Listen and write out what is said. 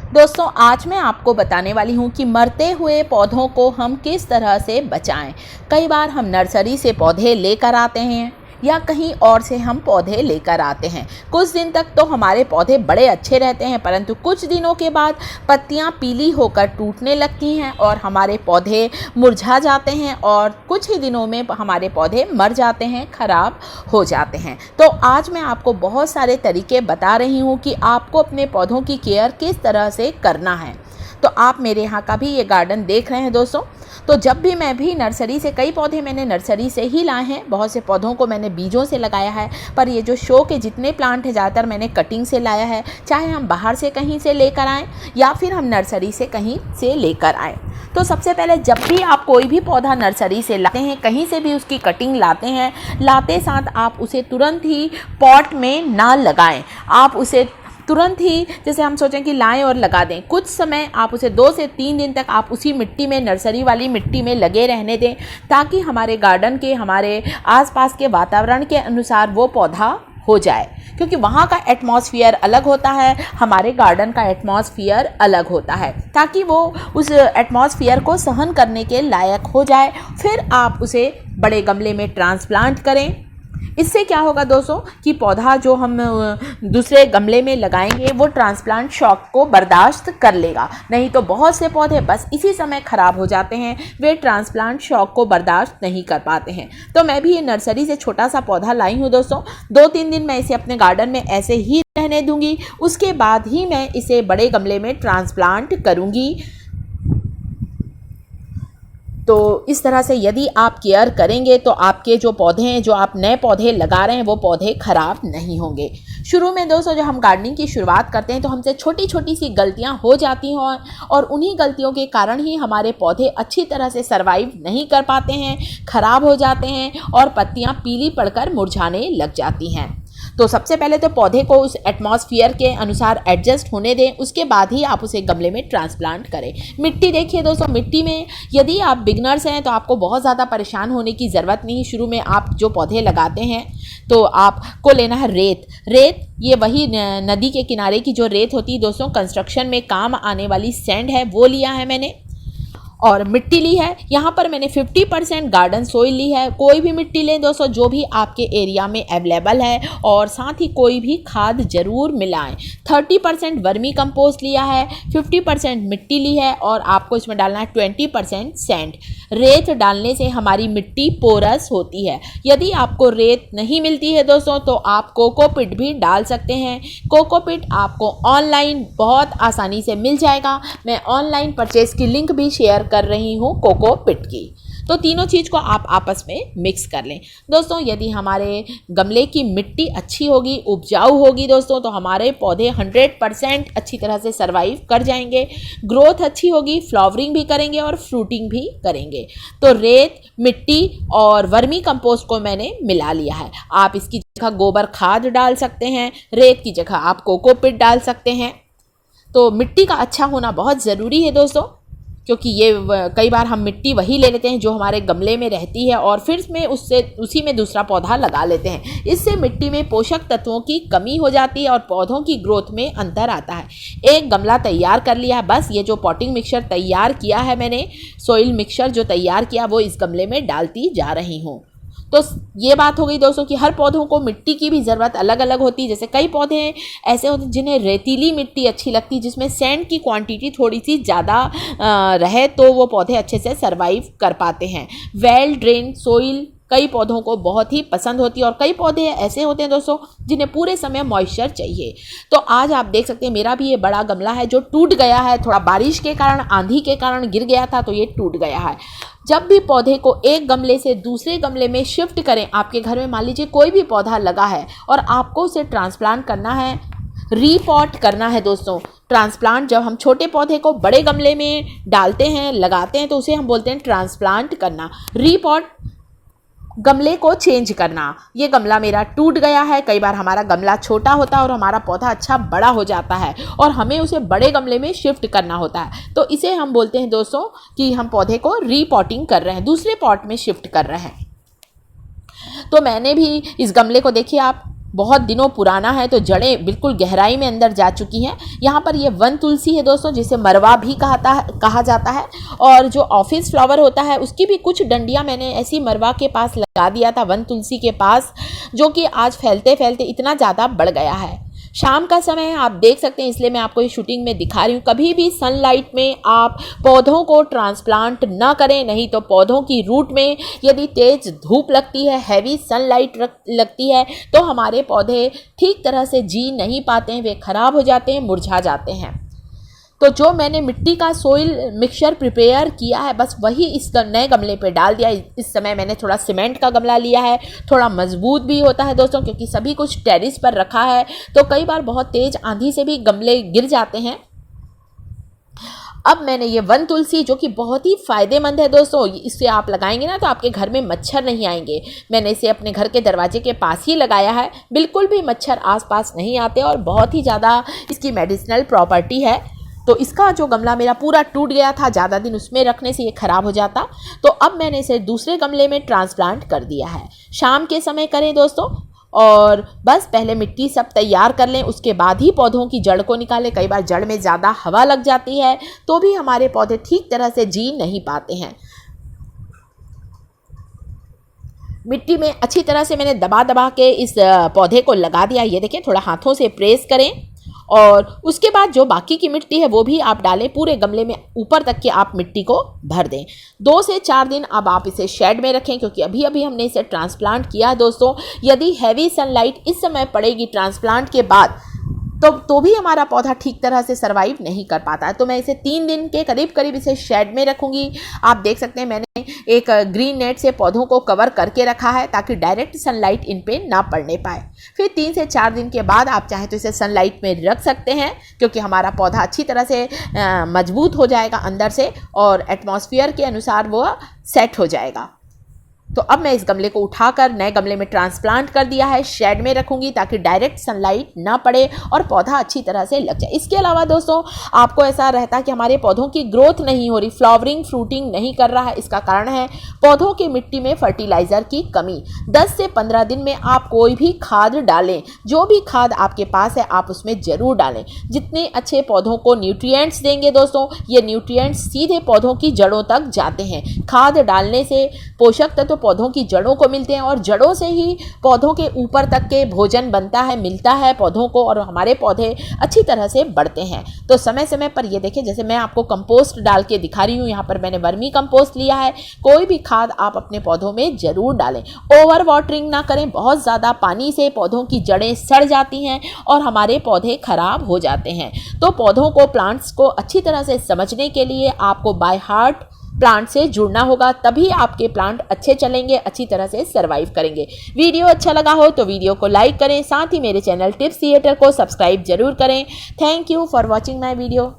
दोस्तों आज मैं आपको बताने वाली हूँ कि मरते हुए पौधों को हम किस तरह से बचाएं। कई बार हम नर्सरी से पौधे लेकर आते हैं या कहीं और से हम पौधे लेकर आते हैं। कुछ दिन तक तो हमारे पौधे बड़े अच्छे रहते हैं, परंतु कुछ दिनों के बाद पत्तियां पीली होकर टूटने लगती हैं और हमारे पौधे मुरझा जाते हैं और कुछ ही दिनों में हमारे पौधे मर जाते हैं, खराब हो जाते हैं। तो आज मैं आपको बहुत सारे तरीके बता रही हूँ कि आपको अपने पौधों की केयर किस तरह से करना है। तो आप मेरे यहाँ का भी ये गार्डन देख रहे हैं दोस्तों। तो जब भी मैं भी नर्सरी से, कई पौधे मैंने नर्सरी से ही लाए हैं, बहुत से पौधों को मैंने बीजों से लगाया है, पर ये जो शो के जितने प्लांट हैं ज़्यादातर मैंने कटिंग से लाया है, चाहे हम बाहर से कहीं से लेकर आएँ या फिर हम नर्सरी से कहीं से लेकर आएँ। तो सबसे पहले जब भी आप कोई भी पौधा नर्सरी से लाते हैं, कहीं से भी उसकी कटिंग लाते हैं, लाते साथ आप उसे तुरंत ही पॉट में ना लगाएं। आप उसे तुरंत ही, जैसे हम सोचें कि लाएं और लगा दें, कुछ समय आप उसे 2 से 3 दिन तक आप उसी मिट्टी में, नर्सरी वाली मिट्टी में लगे रहने दें, ताकि हमारे गार्डन के, हमारे आसपास के वातावरण के अनुसार वो पौधा हो जाए। क्योंकि वहाँ का एटमॉस्फेयर अलग होता है, हमारे गार्डन का एटमॉस्फेयर अलग होता है, ताकि वो उस एटमॉस्फेयर को सहन करने के लायक हो जाए। फिर आप उसे बड़े गमले में ट्रांसप्लांट करें। इससे क्या होगा दोस्तों कि पौधा जो हम दूसरे गमले में लगाएंगे वो ट्रांसप्लांट शॉक को बर्दाश्त कर लेगा। नहीं तो बहुत से पौधे बस इसी समय ख़राब हो जाते हैं, वे ट्रांसप्लांट शॉक को बर्दाश्त नहीं कर पाते हैं। तो मैं भी ये नर्सरी से छोटा सा पौधा लाई हूँ दोस्तों। 2-3 दिन मैं इसे अपने गार्डन में ऐसे ही रहने दूंगी, उसके बाद ही मैं इसे बड़े गमले में ट्रांसप्लांट करूँगी। तो इस तरह से यदि आप केयर करेंगे तो आपके जो पौधे हैं, जो आप नए पौधे लगा रहे हैं, वो पौधे खराब नहीं होंगे। शुरू में दोस्तों जब हम गार्डनिंग की शुरुआत करते हैं तो हमसे छोटी छोटी सी गलतियां हो जाती हैं और उन्हीं गलतियों के कारण ही हमारे पौधे अच्छी तरह से सर्वाइव नहीं कर पाते हैं, खराब हो जाते हैं और पत्तियां पीली पड़कर मुरझाने लग जाती हैं। तो सबसे पहले तो पौधे को उस एटमॉस्फेयर के अनुसार एडजस्ट होने दें, उसके बाद ही आप उसे गमले में ट्रांसप्लांट करें। मिट्टी देखिए दोस्तों, मिट्टी में यदि आप बिगनर्स हैं तो आपको बहुत ज़्यादा परेशान होने की ज़रूरत नहीं। शुरू में आप जो पौधे लगाते हैं तो आपको लेना है रेत। ये वही नदी के किनारे की जो रेत होती है दोस्तों, कंस्ट्रक्शन में काम आने वाली सैंड है, वो लिया है मैंने। और मिट्टी ली है, यहाँ पर मैंने 50% गार्डन सोइल ली है। कोई भी मिट्टी लें दोस्तों जो भी आपके एरिया में अवेलेबल है, और साथ ही कोई भी खाद जरूर मिलाएं। 30% वर्मी कंपोस्ट लिया है, 50% मिट्टी ली है और आपको इसमें डालना है 20% सैंड। रेत डालने से हमारी मिट्टी पोरस होती है। यदि आपको रेत नहीं मिलती है दोस्तों तो आप कोकोपिट भी डाल सकते हैं। कोकोपिट आपको ऑनलाइन बहुत आसानी से मिल जाएगा। मैं ऑनलाइन परचेज की लिंक भी शेयर कर रही हूँ कोकोपिट की। तो तीनों चीज़ को आप आपस में मिक्स कर लें दोस्तों। यदि हमारे गमले की मिट्टी अच्छी होगी, उपजाऊ होगी दोस्तों, तो हमारे पौधे 100% अच्छी तरह से सर्वाइव कर जाएंगे। ग्रोथ अच्छी होगी, फ्लावरिंग भी करेंगे और फ्रूटिंग भी करेंगे। तो रेत, मिट्टी और वर्मी कंपोस्ट को मैंने मिला लिया है। आप इसकी जगह गोबर खाद डाल सकते हैं, रेत की जगह आप कोकोपिट डाल सकते हैं। तो मिट्टी का अच्छा होना बहुत ज़रूरी है दोस्तों, क्योंकि ये कई बार हम मिट्टी वही ले लेते हैं जो हमारे गमले में रहती है और फिर में उसी में दूसरा पौधा लगा लेते हैं। इससे मिट्टी में पोषक तत्वों की कमी हो जाती है और पौधों की ग्रोथ में अंतर आता है। एक गमला तैयार कर लिया, बस ये जो पॉटिंग मिक्सचर तैयार किया है मैंने, सॉइल मिक्सचर जो तैयार किया, वो इस गमले में डालती जा रही हूँ। तो ये बात हो गई दोस्तों कि हर पौधों को मिट्टी की भी ज़रूरत अलग अलग होती है। जैसे कई पौधे ऐसे होते हैं जिन्हें रेतीली मिट्टी अच्छी लगती है, जिसमें सैंड की क्वांटिटी थोड़ी सी ज़्यादा रहे, तो वो पौधे अच्छे से सर्वाइव कर पाते हैं। वेल ड्रेन सोइल कई पौधों को बहुत ही पसंद होती है और कई पौधे ऐसे होते हैं दोस्तों जिन्हें पूरे समय मॉइस्चर चाहिए। तो आज आप देख सकते हैं मेरा भी ये बड़ा गमला है जो टूट गया है, थोड़ा बारिश के कारण, आंधी के कारण गिर गया था, तो ये टूट गया है। जब भी पौधे को एक गमले से दूसरे गमले में शिफ्ट करें, आपके घर में मान लीजिए कोई भी पौधा लगा है और आपको उसे ट्रांसप्लांट करना है, रीपॉट करना है दोस्तों। ट्रांसप्लांट, जब हम छोटे पौधे को बड़े गमले में डालते हैं, लगाते हैं, तो उसे हम बोलते हैं ट्रांसप्लांट करना। रीपॉट, गमले को चेंज करना। ये गमला मेरा टूट गया है। कई बार हमारा गमला छोटा होता है और हमारा पौधा अच्छा बड़ा हो जाता है और हमें उसे बड़े गमले में शिफ्ट करना होता है, तो इसे हम बोलते हैं दोस्तों कि हम पौधे को रीपॉटिंग कर रहे हैं, दूसरे पॉट में शिफ्ट कर रहे हैं। तो मैंने भी इस गमले को, देखिए आप, बहुत दिनों पुराना है तो जड़ें बिल्कुल गहराई में अंदर जा चुकी हैं। यहाँ पर ये वन तुलसी है दोस्तों, जिसे मरवा भी कहा जाता है। और जो ऑफिस फ्लावर होता है उसकी भी कुछ डंडियाँ मैंने ऐसी मरवा के पास लगा दिया था, वन तुलसी के पास, जो कि आज फैलते फैलते इतना ज़्यादा बढ़ गया है। शाम का समय है, आप देख सकते हैं, इसलिए मैं आपको ये शूटिंग में दिखा रही हूँ। कभी भी सनलाइट में आप पौधों को ट्रांसप्लांट ना करें, नहीं तो पौधों की रूट में यदि तेज धूप लगती है, हैवी सनलाइट लगती है, तो हमारे पौधे ठीक तरह से जी नहीं पाते हैं, वे खराब हो जाते हैं, मुरझा जाते हैं। तो जो मैंने मिट्टी का सोइल मिक्सचर प्रिपेयर किया है, बस वही इस नए गमले पे डाल दिया। इस समय मैंने थोड़ा सीमेंट का गमला लिया है, थोड़ा मजबूत भी होता है दोस्तों, क्योंकि सभी कुछ टेरेस पर रखा है तो कई बार बहुत तेज आंधी से भी गमले गिर जाते हैं। अब मैंने ये वन तुलसी, जो कि बहुत ही फ़ायदेमंद है दोस्तों, इसे आप लगाएंगे ना तो आपके घर में मच्छर नहीं आएंगे। मैंने इसे अपने घर के दरवाजे के पास ही लगाया है, बिल्कुल भी मच्छर आसपास नहीं आते और बहुत ही ज़्यादा इसकी मेडिसिनल प्रॉपर्टी है। तो इसका जो गमला मेरा पूरा टूट गया था, ज़्यादा दिन उसमें रखने से ये ख़राब हो जाता, तो अब मैंने इसे दूसरे गमले में ट्रांसप्लांट कर दिया है। शाम के समय करें दोस्तों, और बस पहले मिट्टी सब तैयार कर लें, उसके बाद ही पौधों की जड़ को निकालें। कई बार जड़ में ज़्यादा हवा लग जाती है तो भी हमारे पौधे ठीक तरह से जी नहीं पाते हैं। मिट्टी में अच्छी तरह से मैंने दबा दबा के इस पौधे को लगा दिया। ये देखिए, थोड़ा हाथों से प्रेस करें और उसके बाद जो बाकी की मिट्टी है वो भी आप डालें। पूरे गमले में ऊपर तक के आप मिट्टी को भर दें। 2 से 4 दिन अब आप इसे शेड में रखें, क्योंकि अभी अभी हमने इसे ट्रांसप्लांट किया है दोस्तों। यदि हैवी सनलाइट इस समय पड़ेगी ट्रांसप्लांट के बाद तो भी हमारा पौधा ठीक तरह से सर्वाइव नहीं कर पाता है। तो मैं इसे 3 दिन के करीब इसे शेड में रखूँगी। आप देख सकते हैं, मैंने एक ग्रीन नेट से पौधों को कवर करके रखा है ताकि डायरेक्ट सनलाइट इन पे ना पड़ने पाए। फिर 3 से 4 दिन के बाद आप चाहें तो इसे सनलाइट में रख सकते हैं, क्योंकि हमारा पौधा अच्छी तरह से मजबूत हो जाएगा अंदर से और एटमॉस्फेयर के अनुसार वो सेट हो जाएगा। तो अब मैं इस गमले को उठाकर नए गमले में ट्रांसप्लांट कर दिया है, शेड में रखूंगी ताकि डायरेक्ट सनलाइट ना पड़े और पौधा अच्छी तरह से लग जाए। इसके अलावा दोस्तों, आपको ऐसा रहता है कि हमारे पौधों की ग्रोथ नहीं हो रही, फ्लावरिंग फ्रूटिंग नहीं कर रहा है, इसका कारण है पौधों की मिट्टी में फर्टिलाइजर की कमी। 10 से 15 दिन में आप कोई भी खाद डालें, जो भी खाद आपके पास है आप उसमें जरूर डालें। जितने अच्छे पौधों को न्यूट्रिएंट्स देंगे दोस्तों, ये न्यूट्रिएंट्स सीधे पौधों की जड़ों तक जाते हैं। खाद डालने से पोषक तत्व पौधों की जड़ों को मिलते हैं और जड़ों से ही पौधों के ऊपर तक के भोजन बनता है, मिलता है पौधों को, और हमारे पौधे अच्छी तरह से बढ़ते हैं। तो समय समय पर ये देखें, जैसे मैं आपको कंपोस्ट डाल के दिखा रही हूँ, यहाँ पर मैंने वर्मी कंपोस्ट लिया है। कोई भी खाद आप अपने पौधों में जरूर डालें। ओवर वाटरिंग ना करें, बहुत ज़्यादा पानी से पौधों की जड़ें सड़ जाती हैं और हमारे पौधे खराब हो जाते हैं। तो पौधों को, प्लांट्स को अच्छी तरह से समझने के लिए आपको बाय हार्ट प्लांट से जुड़ना होगा, तभी आपके प्लांट अच्छे चलेंगे, अच्छी तरह से सर्वाइव करेंगे। वीडियो अच्छा लगा हो तो वीडियो को लाइक करें, साथ ही मेरे चैनल टिप्स थिएटर को सब्सक्राइब जरूर करें। Thank you for watching my video.